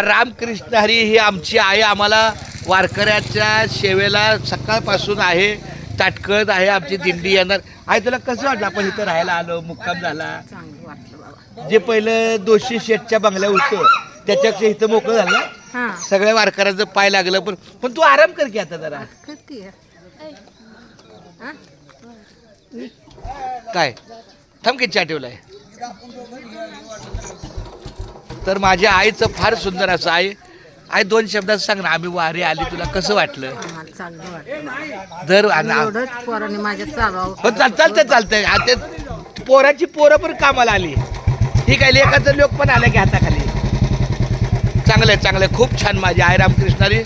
रामकृष्ण हरी ही आमची आई आम्हाला वारकऱ्याच्या सेवेला सकाळपासून आहे, ताटकळत आहे. आमची दिंडी येणार आहे. तुला कसं वाटलं आपण इथं राहायला आलो, मुक्काम झाला? चांगलं वाटलं बाबा. जे पहिलं दोषी शेठच्या बंगल्या होतं त्याच्यापेक्षा इथं मोकळं झालं. हां सगळ्या वारकऱ्याचं पाय लागलं. पण तू आराम कर की आता जरा. करते हां काय थांब की चहा ठेवलाय. तर माझ्या आईचं फार सुंदर असं आहे. आई दोन शब्दात सांग ना, आम्ही वारी आली तुला कसं वाटलं? आम्हाला चांगलं वाटलं. दर एवढंच पोरांनी माझ्या चालवावं. हो चालतंय. आता पोराची पोरं पण कामाला आली. ठीक आहे, लेखाचं लोक पण आलं की हाताखाली. चांगलं खूप छान. माझी आई रामकृष्णारी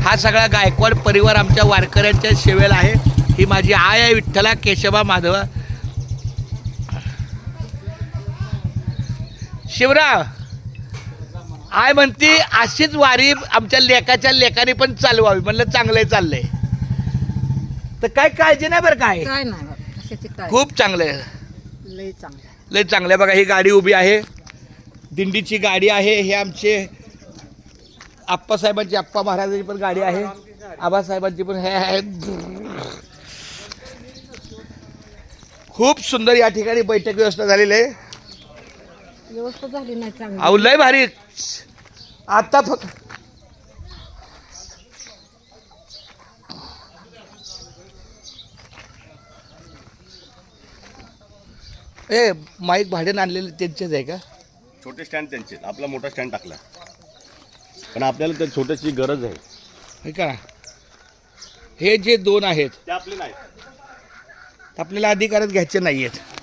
हा सगळा गायकवाड परिवार आमच्या वारकऱ्यांच्या सेवेला आहे. ही माझी आई आहे विठ्ठला केशवा माधवा. शिवराव आय म्हणती अशीच वारी आमच्या लेकाच्या लेकाने पण चालवावी. म्हणलं चांगलंय चाललंय. तर काय काळजी नाही बरं. काय काय नाही बाबा, कशाची काय. खूप चांगलं आहे. लय चांगलं. लय चांगलं आहे. बघा ही गाडी उभी आहे, दिंडीची गाडी आहे. हे आमचे आप्पासाहेबांची, आप्पा महाराजांची पण गाडी आहे, आबासाहेबांची पण हे आहे. खूप सुंदर या ठिकाणी बैठक व्यवस्था झालेली आहे. व्यवस्था झाली नाही चांगली. अहो लय भारी. आता फक्त ए माईक भाड्यानं आणलेले त्यांचेच आहे का? छोटे स्टँड त्यांचे, आपला मोठा स्टँड टाकला, पण आपल्याला त्या छोट्याची गरज आहे. हे का हे जे दोन आहेत ते आपले नाही. आपल्याला अधिकारच घ्यायचे नाही आहेत.